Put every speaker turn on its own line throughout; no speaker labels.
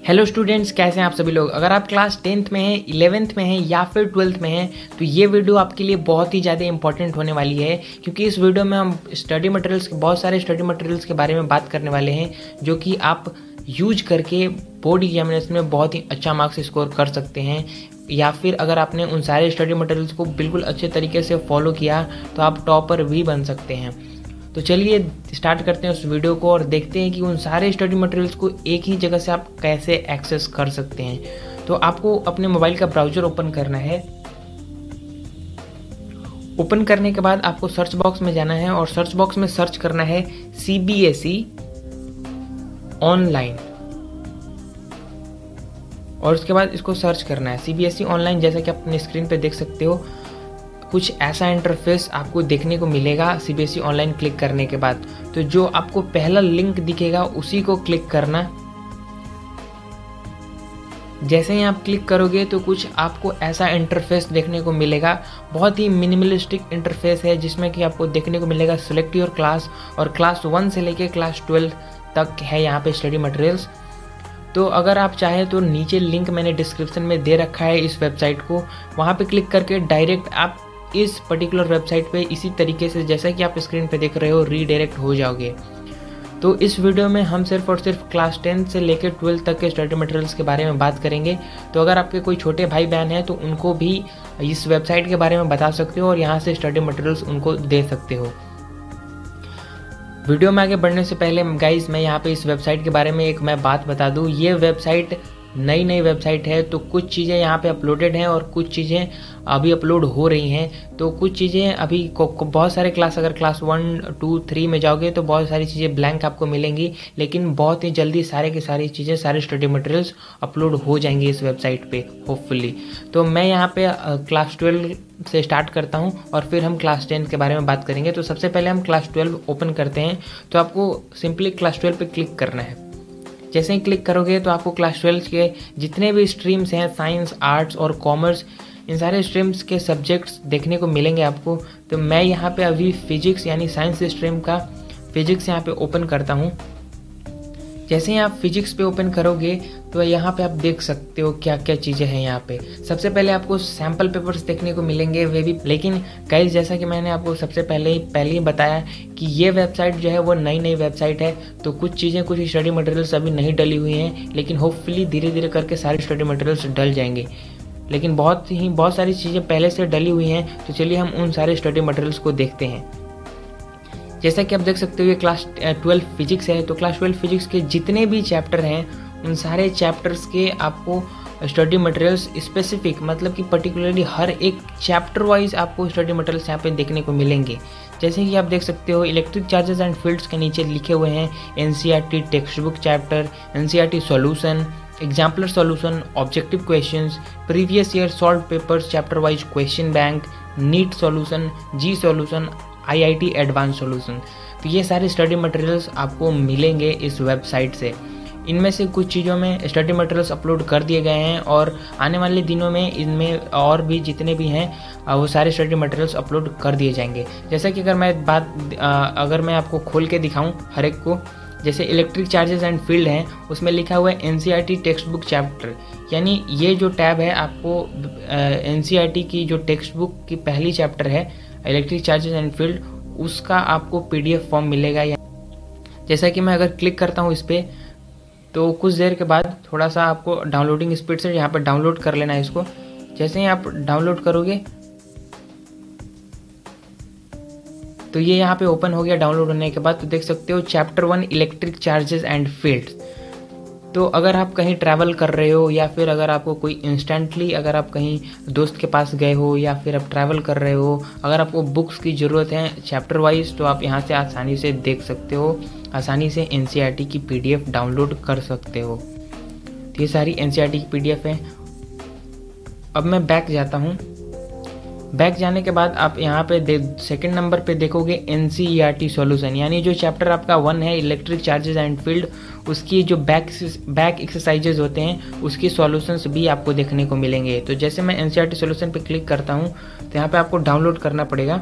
Hello students, कैसे हैं आप सभी लोग। अगर आप क्लास 10th में हैं, 11th में हैं या फिर 12th में हैं तो ये वीडियो आपके लिए बहुत ही ज़्यादा इंपॉर्टेंट होने वाली है, क्योंकि इस वीडियो में हम बहुत सारे स्टडी मटेरियल्स के बारे में बात करने वाले हैं जो कि आप यूज करके बोर्ड एग्जामिनेशन में बहुत ही अच्छा मार्क्स स्कोर कर सकते हैं। या फिर अगर आपने उन सारे स्टडी मटेरियल्स को बिल्कुल अच्छे तरीके से फॉलो किया तो आप टॉपर भी बन सकते हैं। तो चलिए स्टार्ट करते हैं उस वीडियो को और देखते हैं कि उन सारे स्टडी मटेरियल्स को एक ही जगह से आप कैसे एक्सेस कर सकते हैं। तो आपको अपने मोबाइल का ब्राउज़र ओपन करना है। ओपन करने के बाद आपको सर्च बॉक्स में जाना है और सर्च बॉक्स में सर्च करना है CBSE ऑनलाइन, और उसके बाद इसको सर्च करना है CBSE ऑनलाइन। जैसा कि आप अपनी स्क्रीन पे देख सकते हो, कुछ ऐसा इंटरफेस आपको देखने को मिलेगा CBSE ऑनलाइन क्लिक करने के बाद। तो जो आपको पहला लिंक दिखेगा उसी को क्लिक करना। जैसे ही आप क्लिक करोगे तो कुछ आपको ऐसा इंटरफेस देखने को मिलेगा। बहुत ही मिनिमलिस्टिक इंटरफेस है जिसमें कि आपको देखने को मिलेगा सिलेक्ट योर क्लास, और क्लास 1 से लेके क्लास 12 तक है यहाँ पे स्टडी मटेरियल्स। तो अगर आप चाहें तो नीचे लिंक मैंने डिस्क्रिप्शन में दे रखा है इस वेबसाइट को, वहाँ पे क्लिक करके डायरेक्ट आप इस पर्टिकुलर वेबसाइट पे इसी तरीके से जैसा कि आप स्क्रीन पे देख रहे हो रीडायरेक्ट हो जाओगे। तो इस वीडियो में हम सिर्फ और सिर्फ क्लास 10 से लेकर 12 तक के स्टडी मटेरियल्स के बारे में बात करेंगे। तो अगर आपके कोई छोटे भाई बहन हैं तो उनको भी इस वेबसाइट के बारे में बता सकते हो और यहाँ से स्टडी मटेरियल्स उनको दे सकते हो। वीडियो में आगे बढ़ने से पहले गाइस, मैं यहाँ पे इस वेबसाइट के बारे में एक मैं बात बता दूँ। ये वेबसाइट नई वेबसाइट है, तो कुछ चीज़ें यहाँ पे अपलोडेड हैं और कुछ चीज़ें अभी अपलोड हो रही हैं। तो कुछ चीज़ें अभी बहुत सारे क्लास, अगर क्लास 1, 2, 3 में जाओगे तो बहुत सारी चीज़ें ब्लैंक आपको मिलेंगी, लेकिन बहुत ही जल्दी सारे की सारी चीज़ें, सारे स्टडी मटेरियल्स अपलोड हो जाएंगे इस वेबसाइट पे होपफुली। तो मैं यहाँ पे क्लास 12 से स्टार्ट करता हूँ और फिर हम क्लास 10 के बारे में बात करेंगे। तो सबसे पहले हम क्लास 12 ओपन करते हैं। तो आपको सिंपली क्लास 12 पे क्लिक करना है। जैसे ही क्लिक करोगे तो आपको क्लास 12 के जितने भी स्ट्रीम्स हैं, साइंस, आर्ट्स और कॉमर्स, इन सारे स्ट्रीम्स के सब्जेक्ट्स देखने को मिलेंगे आपको। तो मैं यहाँ पे अभी फिजिक्स यानी साइंस स्ट्रीम का फिजिक्स यहाँ पे ओपन करता हूँ। जैसे ही आप फिजिक्स पे ओपन करोगे तो यहाँ पे आप देख सकते हो क्या क्या चीज़ें हैं यहाँ पे। सबसे पहले आपको सैम्पल पेपर्स देखने को मिलेंगे, वे भी। लेकिन गाइस, जैसा कि मैंने आपको सबसे पहले ही बताया कि ये वेबसाइट जो है वो नई वेबसाइट है, तो कुछ चीज़ें, कुछ स्टडी मटेरियल्स अभी नहीं डली हुई हैं, लेकिन होपफुली धीरे धीरे करके सारे स्टडी मटेरियल्स डल जाएंगे। लेकिन बहुत सारी चीज़ें पहले से डली हुई हैं। तो चलिए हम उन सारे स्टडी मटेरियल्स को देखते हैं। जैसा कि आप देख सकते हो ये क्लास 12 फिजिक्स है। तो क्लास 12 फिजिक्स के जितने भी चैप्टर हैं उन सारे चैप्टर्स के आपको स्टडी मटेरियल्स स्पेसिफिक, मतलब कि पर्टिकुलरली हर एक चैप्टर वाइज आपको स्टडी मटेरियल्स यहाँ पे देखने को मिलेंगे। जैसे कि आप देख सकते हो इलेक्ट्रिक चार्जेस एंड फील्ड्स के नीचे लिखे हुए हैं NCERT text book chapter, NCERT solution, exemplar solution, objective questions, previous year solved papers, chapter wise question bank, NEET solution, JEE solution, IIT advance solution. तो ये सारे स्टडी मटेरियल्स आपको मिलेंगे इस वेबसाइट से। इनमें से कुछ चीज़ों में स्टडी मटेरियल्स अपलोड कर दिए गए हैं और आने वाले दिनों में इनमें और भी जितने भी हैं वो सारे स्टडी मटेरियल्स अपलोड कर दिए जाएंगे। जैसा कि अगर मैं आपको खोल के दिखाऊं हर एक को, जैसे इलेक्ट्रिक चार्जेस एंड फील्ड हैं, उसमें लिखा हुआ है NCERT टेक्स्ट बुक चैप्टर, यानी ये जो टैब है आपको NCERT की जो टेक्स्ट बुक की पहली चैप्टर है इलेक्ट्रिक चार्जेस एंड फील्ड, उसका आपको PDF फॉर्म मिलेगा। जैसा कि मैं अगर क्लिक करता हूँ इस पर, तो कुछ देर के बाद थोड़ा सा आपको डाउनलोडिंग स्पीड से यहाँ पर डाउनलोड कर लेना है इसको। जैसे ही आप डाउनलोड करोगे तो ये यहाँ पे ओपन हो गया। डाउनलोड होने के बाद तो देख सकते हो chapter 1 electric charges and fields. तो अगर आप कहीं ट्रैवल कर रहे हो या फिर अगर आपको कोई इंस्टेंटली, अगर आप कहीं दोस्त के पास गए हो या फिर आप ट्रैवल कर रहे हो, अगर आपको बुक्स की ज़रूरत है चैप्टर वाइज, तो आप यहाँ से आसानी से देख सकते हो, आसानी से NCERT की PDF डाउनलोड कर सकते हो। तो ये सारी NCERT की PDF है। अब मैं बैक जाता हूँ। बैक जाने के बाद आप यहाँ पे सेकंड नंबर पे देखोगे NCERT सॉल्यूशन, यानी जो चैप्टर आपका 1 है इलेक्ट्रिक चार्जेस एंड फील्ड, उसकी जो बैक एक्सरसाइजेज होते हैं उसकी सॉल्यूशंस भी आपको देखने को मिलेंगे। तो जैसे मैं NCERT सॉल्यूशन पे क्लिक करता हूँ तो यहाँ पे आपको डाउनलोड करना पड़ेगा।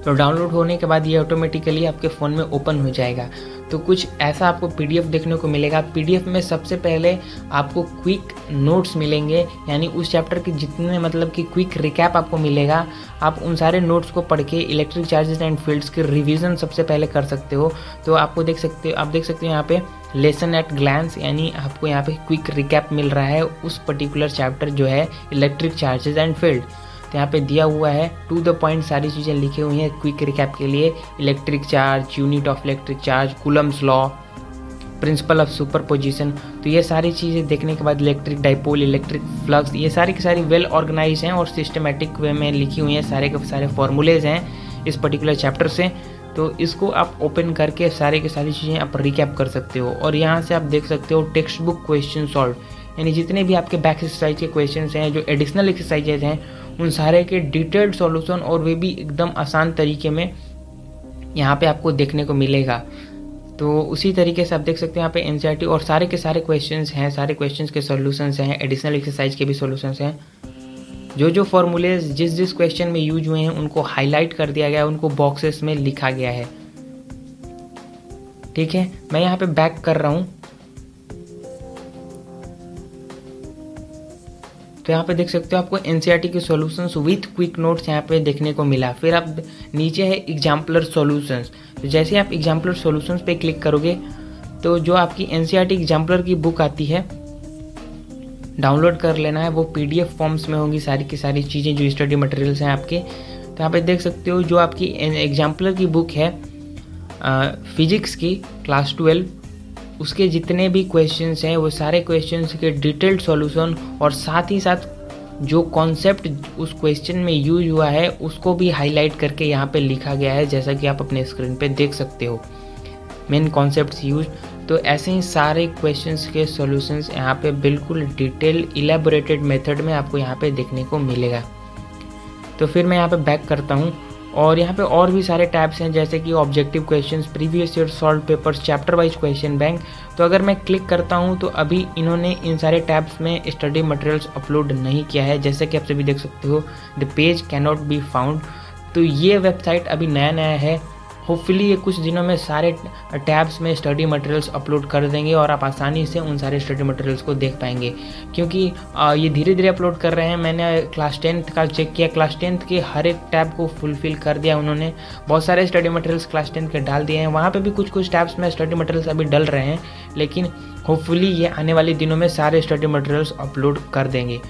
तो डाउनलोड होने के बाद ये ऑटोमेटिकली आपके फ़ोन में ओपन हो जाएगा। तो कुछ ऐसा आपको पीडीएफ देखने को मिलेगा। पीडीएफ में सबसे पहले आपको क्विक नोट्स मिलेंगे, यानी उस चैप्टर के जितने मतलब कि क्विक रिकैप आपको मिलेगा। आप उन सारे नोट्स को पढ़ के इलेक्ट्रिक चार्जेस एंड फील्ड्स की रिवीजन सबसे पहले कर सकते हो। तो आपको देख सकते हो यहाँ पे लेसन एट ग्लैंस, यानी आपको यहाँ पे क्विक रिकैप मिल रहा है उस पर्टिकुलर चैप्टर जो है इलेक्ट्रिक चार्जेस एंड फील्ड। तो यहाँ पे दिया हुआ है टू द पॉइंट सारी चीज़ें लिखी हुई हैं क्विक रिकैप के लिए। Electric charge, unit of electric charge, Coulomb's law, principle of superposition. तो ये सारी चीज़ें देखने के बाद इलेक्ट्रिक डाइपोल, इलेक्ट्रिक फ्लक्स, ये सारी की सारी वेल ऑर्गेनाइज हैं और सिस्टमेटिक वे में लिखी हुई हैं। सारे के सारे फॉर्मूलेज हैं इस पर्टिकुलर चैप्टर से। तो इसको आप ओपन करके सारे की सारी चीज़ें आप रिकैप कर सकते हो। और यहाँ से आप देख सकते हो टेक्स्ट बुक क्वेश्चन सॉल्व, यानी जितने भी आपके बैक एक्सरसाइज के क्वेश्चन हैं, जो एडिशनल एक्सरसाइजेज हैं, उन सारे के डिटेल्ड सॉल्यूशन और वे भी एकदम आसान तरीके में यहाँ पे आपको देखने को मिलेगा। तो उसी तरीके से आप देख सकते हैं यहाँ पे एनसीईआरटी और सारे के सारे क्वेश्चंस हैं, सारे क्वेश्चंस के सॉल्यूशंस हैं, एडिशनल एक्सरसाइज के भी सॉल्यूशंस हैं। जो फॉर्मूलेज जिस क्वेश्चन में यूज हुए हैं उनको हाईलाइट कर दिया गया है, उनको बॉक्सेस में लिखा गया है। ठीक है, मैं यहाँ पे बैक कर रहा हूँ। तो यहाँ पे देख सकते हो आपको एनसीईआरटी के सॉल्यूशंस विथ क्विक नोट्स यहाँ पे देखने को मिला। फिर आप नीचे है एग्जाम्पलर सॉल्यूशंस। तो जैसे आप एग्जाम्पलर सॉल्यूशंस पे क्लिक करोगे तो जो आपकी एनसीईआरटी एग्जाम्पलर की बुक आती है, डाउनलोड कर लेना है। वो पीडीएफ फॉर्म्स में होंगी सारी की सारी चीज़ें जो स्टडी मटेरियल्स हैं आपके। तो यहाँ पे देख सकते हो जो आपकी एग्जाम्पलर की बुक है फिजिक्स की क्लास 12, उसके जितने भी क्वेश्चंस हैं वो सारे क्वेश्चंस के डिटेल्ड सॉल्यूशन और साथ ही साथ जो कॉन्सेप्ट उस क्वेश्चन में यूज हुआ है उसको भी हाईलाइट करके यहाँ पे लिखा गया है, जैसा कि आप अपने स्क्रीन पे देख सकते हो मेन कॉन्सेप्ट्स यूज। तो ऐसे ही सारे क्वेश्चंस के सॉल्यूशंस यहाँ पे बिल्कुल डिटेल इलेबोरेटेड मेथड में आपको यहाँ पे देखने को मिलेगा। तो फिर मैं यहाँ पे बैक करता हूँ और यहाँ पे और भी सारे टैब्स हैं, जैसे कि objective questions, previous year solved papers, chapter wise question bank. तो अगर मैं क्लिक करता हूँ तो अभी इन्होंने इन सारे टैब्स में स्टडी मटेरियल्स अपलोड नहीं किया है, जैसे कि आप सभी देख सकते हो the page can not be found. तो ये वेबसाइट अभी नया है, होपफुली ये कुछ दिनों में सारे टैब्स में स्टडी मटेरियल्स अपलोड कर देंगे और आप आसानी से उन सारे स्टडी मटेरियल्स को देख पाएंगे, क्योंकि ये धीरे धीरे अपलोड कर रहे हैं। मैंने क्लास 10th का चेक किया, क्लास 10th के हर एक टैब को फुलफिल कर दिया उन्होंने। बहुत सारे स्टडी मटेरियल्स क्लास 10th के डाल दिए हैं, वहाँ पे भी कुछ टैब्स में स्टडी मटेरियल्स अभी डल रहे हैं, लेकिन होपफुली ये आने वाले दिनों में सारे स्टडी मटेरियल्स अपलोड कर देंगे।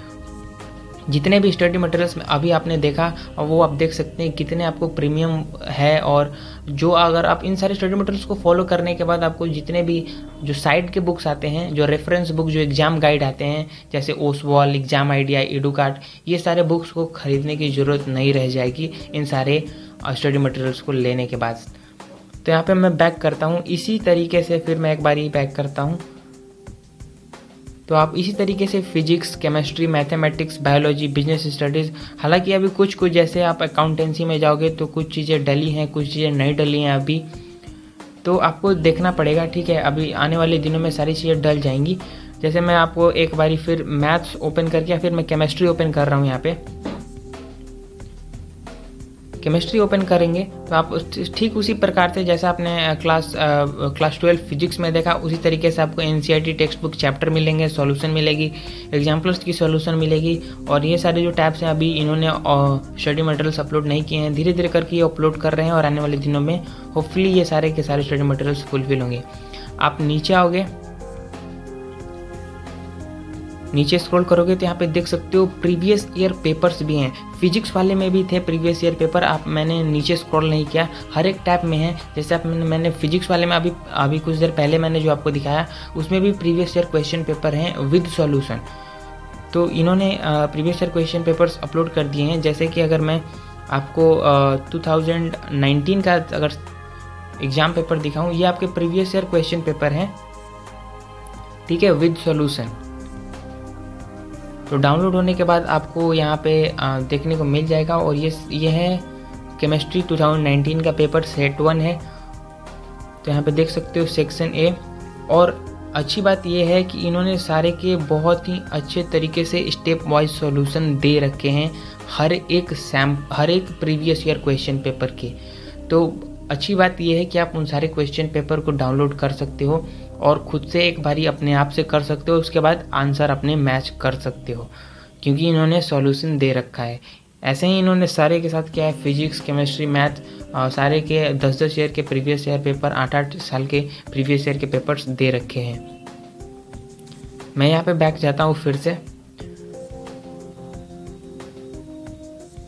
जितने भी स्टडी मटेरियल्स में अभी आपने देखा वो आप देख सकते हैं कितने आपको प्रीमियम है। और जो अगर आप इन सारे स्टडी मटेरियल्स को फॉलो करने के बाद आपको जितने भी जो साइड के बुक्स आते हैं, जो रेफरेंस बुक, जो एग्जाम गाइड आते हैं, जैसे ओसवाल, एग्जाम आइडिया, एडुकार्ट, ये सारे बुक्स को खरीदने की ज़रूरत नहीं रह जाएगी इन सारे स्टडी मटेरियल्स को लेने के बाद। तो यहाँ पर मैं बैक करता हूँ इसी तरीके से, फिर मैं एक बार ही बैक करता हूँ। तो आप इसी तरीके से physics, chemistry, mathematics, biology, business studies, हालांकि अभी कुछ जैसे आप अकाउंटेंसी में जाओगे तो कुछ चीज़ें डली हैं, कुछ चीज़ें नहीं डली हैं अभी, तो आपको देखना पड़ेगा। ठीक है, अभी आने वाले दिनों में सारी चीज़ें डल जाएंगी। जैसे मैं आपको एक बारी फिर मैथ्स ओपन करके फिर मैं केमिस्ट्री ओपन कर रहा हूँ। यहाँ पे केमिस्ट्री ओपन करेंगे तो आप ठीक उसी प्रकार से जैसा आपने क्लास 12 फिजिक्स में देखा, उसी तरीके से आपको एनसीईआरटी टेक्स्ट बुक चैप्टर मिलेंगे, सॉल्यूशन मिलेगी, एग्जाम्पल्स की सॉल्यूशन मिलेगी। और ये सारे जो टैब्स हैं अभी इन्होंने स्टडी मटेरियल्स अपलोड नहीं किए हैं, धीरे धीरे करके ये अपलोड कर रहे हैं और आने वाले दिनों में होपफुली ये सारे के सारे स्टडी मटेरियल्स फुलफिल होंगे। आप नीचे आओगे, नीचे स्क्रॉल करोगे तो यहाँ पे देख सकते हो प्रीवियस ईयर पेपर्स भी हैं। फिजिक्स वाले में भी थे प्रीवियस ईयर पेपर, आप मैंने नीचे स्क्रॉल नहीं किया, हर एक टैब में है। जैसे आप मैंने फिजिक्स वाले में अभी कुछ देर पहले मैंने जो आपको दिखाया उसमें भी प्रीवियस ईयर क्वेश्चन पेपर हैं विद सॉल्यूशन। तो इन्होंने previous year question papers upload कर दिए हैं। जैसे कि अगर मैं आपको 2019 का अगर एग्जाम पेपर दिखाऊँ, ये आपके प्रीवियस ईयर क्वेश्चन पेपर हैं, ठीक है, विद सॉल्यूशन। तो डाउनलोड होने के बाद आपको यहाँ पे देखने को मिल जाएगा। और ये है केमिस्ट्री 2019 का पेपर, सेट 1 है। तो यहाँ पे देख सकते हो सेक्शन ए। और अच्छी बात ये है कि इन्होंने सारे के बहुत ही अच्छे तरीके से स्टेप वाइज सॉल्यूशन दे रखे हैं हर एक प्रीवियस ईयर क्वेश्चन पेपर के। तो अच्छी बात यह है कि आप उन सारे क्वेश्चन पेपर को डाउनलोड कर सकते हो और खुद से एक बारी अपने आप से कर सकते हो, उसके बाद आंसर अपने मैच कर सकते हो, क्योंकि इन्होंने सॉल्यूशन दे रखा है। ऐसे ही इन्होंने सारे के साथ क्या है, फिजिक्स, केमिस्ट्री, मैथ सारे के 10-10 ईयर के प्रीवियस ईयर पेपर, 8-8 साल के प्रीवियस ईयर के पेपर्स दे रखे हैं। मैं यहाँ पे बैक जाता हूँ फिर से।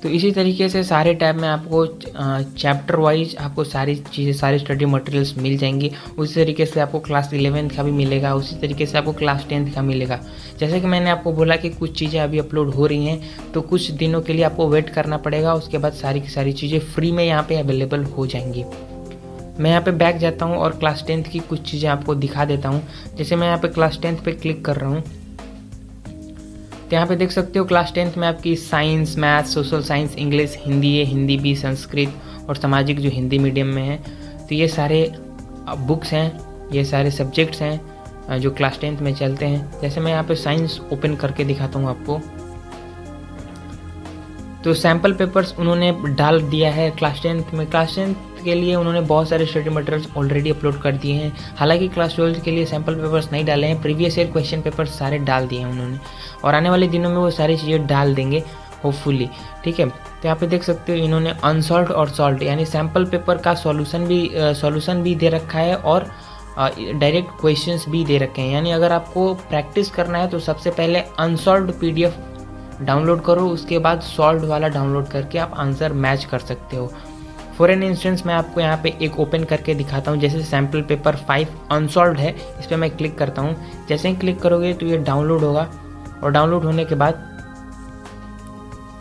तो इसी तरीके से सारे टैब में आपको चैप्टर वाइज आपको सारी चीज़ें, सारे स्टडी मटेरियल्स मिल जाएंगी। उसी तरीके से आपको क्लास 11th का भी मिलेगा, उसी तरीके से आपको क्लास 10th का मिलेगा। जैसे कि मैंने आपको बोला कि कुछ चीज़ें अभी अपलोड हो रही हैं, तो कुछ दिनों के लिए आपको वेट करना पड़ेगा, उसके बाद सारी की सारी चीज़ें फ्री में यहाँ पे अवेलेबल हो जाएंगी। मैं यहाँ पे बैक जाता हूँ और क्लास 10th की कुछ चीज़ें आपको दिखा देता हूँ। जैसे मैं यहाँ पे क्लास 10th पे क्लिक कर रहा हूँ, तो यहाँ पे देख सकते हो क्लास 10th में आपकी science, math, social science, English, Hindi है, हिंदी भी, संस्कृत और सामाजिक जो हिंदी मीडियम में है। तो ये सारे बुक्स हैं, ये सारे सब्जेक्ट्स हैं जो क्लास 10th में चलते हैं। जैसे मैं यहाँ पे साइंस ओपन करके दिखाता हूँ आपको, तो सैम्पल पेपर्स उन्होंने डाल दिया है क्लास 10th में। क्लास 10th के लिए उन्होंने बहुत सारे स्टडी मटेरियल्स ऑलरेडी अपलोड कर दिए हैं। हालांकि क्लास 12th के लिए सैम्पल पेपर्स नहीं डाले हैं, प्रीवियस ईयर क्वेश्चन पेपर्स सारे डाल दिए हैं उन्होंने, और आने वाले दिनों में वो सारी चीज़ें डाल देंगे होपफुली। ठीक है, तो यहाँ पे देख सकते हो इन्होंने अनसॉल्व्ड और सॉल्व्ड यानी सैम्पल पेपर का सॉल्यूशन भी दे रखा है और डायरेक्ट क्वेश्चंस भी दे रखे हैं। यानी अगर आपको प्रैक्टिस करना है तो सबसे पहले अनसॉल्व्ड PDF डाउनलोड करो, उसके बाद सॉल्व्ड वाला डाउनलोड करके आप आंसर मैच कर सकते हो। फॉर एन इंस्टेंस मैं आपको यहाँ पे एक ओपन करके दिखाता हूँ। जैसे सैम्पल पेपर 5 अनसॉल्व्ड है, इस पर मैं क्लिक करता हूँ। जैसे ही क्लिक करोगे तो ये डाउनलोड होगा और डाउनलोड होने के बाद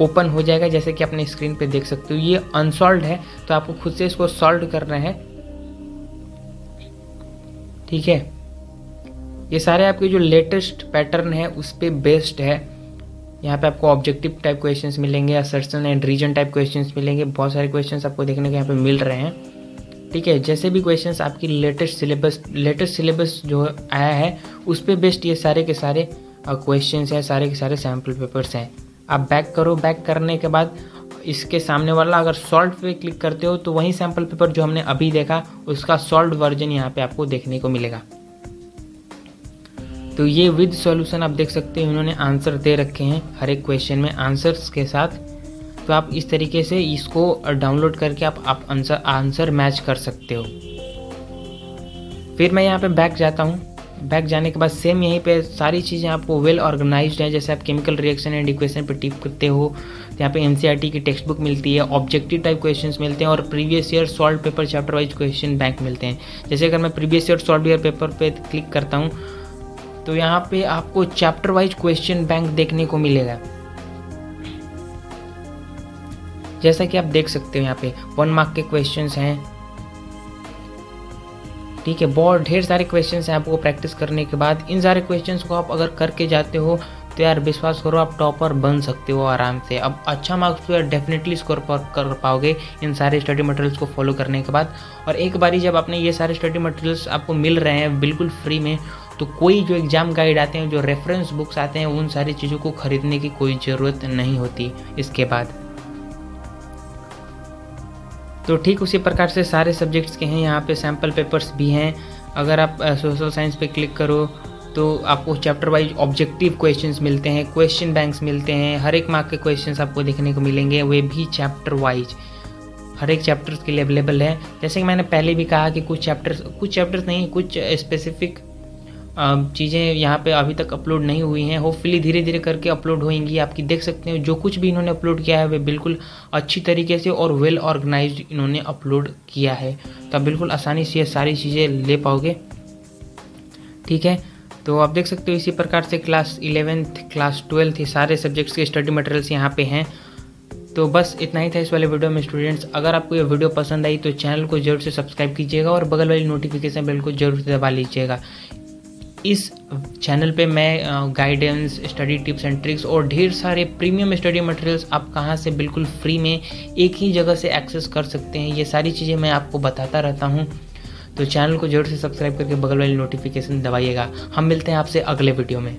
ओपन हो जाएगा। जैसे कि अपने स्क्रीन पे देख सकते हो ये अनसॉल्व्ड है, तो आपको खुद से इसको सॉल्व करना है। ठीक है, ये सारे आपके जो लेटेस्ट पैटर्न है उस पर बेस्ड है। यहाँ पे आपको ऑब्जेक्टिव टाइप क्वेश्चंस मिलेंगे, assertion and reason type questions मिलेंगे, बहुत सारे क्वेश्चंस आपको देखने को यहाँ पे मिल रहे हैं। ठीक है, जैसे भी क्वेश्चंस आपकी लेटेस्ट सिलेबस जो आया है उस पे बेस्ड ये सारे के सारे क्वेश्चंस हैं, सारे के सारे सैम्पल पेपर्स हैं। आप बैक करो, बैक करने के बाद इसके सामने वाला अगर सॉल्व पे क्लिक करते हो तो वही सैम्पल पेपर जो हमने अभी देखा उसका सॉल्व वर्जन यहाँ पे आपको देखने को मिलेगा। तो ये विद सॉल्यूशन आप देख सकते हैं, उन्होंने आंसर दे रखे हैं हर एक क्वेश्चन में आंसर्स के साथ। तो आप इस तरीके से इसको डाउनलोड करके आप आंसर मैच कर सकते हो। फिर मैं यहाँ पे बैक जाता हूँ। बैक जाने के बाद सेम यहीं पे सारी चीज़ें आपको वेल ऑर्गेनाइज्ड है। जैसे आप केमिकल रिएक्शन एंड इक्वेशन पे टिप करते हो, यहाँ पे NCERT की टेक्स्ट बुक मिलती है, ऑब्जेक्टिव टाइप क्वेश्चंस मिलते हैं और previous year solve paper chapter wise question bank मिलते हैं। जैसे अगर मैं previous year solve year paper पे क्लिक करता हूँ तो यहाँ पे आपको चैप्टर वाइज क्वेश्चन बैंक देखने को मिलेगा। जैसा कि आप देख सकते हो यहाँ पे 1 मार्क के क्वेश्चंस हैं। ठीक है, बहुत ढेर सारे क्वेश्चंस हैं। आपको प्रैक्टिस करने के बाद इन सारे क्वेश्चंस को आप अगर करके जाते हो तो यार विश्वास करो आप टॉपर बन सकते हो आराम से। अब अच्छा मार्क्स तो यार डेफिनेटली स्कोर कर पाओगे इन सारे स्टडी मटेरियल्स को फॉलो करने के बाद। और एक बारी जब आपने ये सारे स्टडी मटेरियल्स आपको मिल रहे हैं बिल्कुल फ्री में, तो कोई जो एग्जाम गाइड आते हैं, जो रेफरेंस बुक्स आते हैं, उन सारी चीज़ों को खरीदने की कोई ज़रूरत नहीं होती इसके बाद। तो ठीक उसी प्रकार से सारे सब्जेक्ट्स के हैं यहाँ पे सैम्पल पेपर्स भी हैं। अगर आप सोशल साइंस पे क्लिक करो तो आपको चैप्टर वाइज ऑब्जेक्टिव क्वेश्चंस मिलते हैं, क्वेश्चन बैंक्स मिलते हैं, हर एक मार्क के क्वेश्चंस आपको देखने को मिलेंगे, वे भी चैप्टर वाइज हर एक चैप्टर्स के लिए अवेलेबल है। जैसे कि मैंने पहले भी कहा कि कुछ चैप्टर्स नहीं, कुछ स्पेसिफिक चीज़ें यहाँ पे अभी तक अपलोड नहीं हुई हैं। होपफुली धीरे धीरे करके अपलोड होंगी। आपकी देख सकते हो जो कुछ भी इन्होंने अपलोड किया है वे बिल्कुल अच्छी तरीके से और वेल ऑर्गेनाइज्ड इन्होंने अपलोड किया है, तो आप बिल्कुल आसानी से ये सारी चीज़ें ले पाओगे। ठीक है, तो आप देख सकते हो इसी प्रकार से क्लास 11th क्लास 12th ये सारे सब्जेक्ट्स के स्टडी मटेरियल्स यहाँ पे हैं। तो बस इतना ही था इस वाले वीडियो में स्टूडेंट्स। अगर आपको ये वीडियो पसंद आई तो चैनल को जरूर से सब्सक्राइब कीजिएगा और बगल वाली नोटिफिकेशन बेल को जरूर से दबा लीजिएगा। इस चैनल पे मैं guidance, study tips and tricks और ढेर सारे प्रीमियम स्टडी मटेरियल्स आप कहाँ से बिल्कुल फ्री में एक ही जगह से एक्सेस कर सकते हैं, ये सारी चीज़ें मैं आपको बताता रहता हूँ। तो चैनल को जरूर से सब्सक्राइब करके बगल वाली नोटिफिकेशन दबाइएगा। हम मिलते हैं आपसे अगले वीडियो में।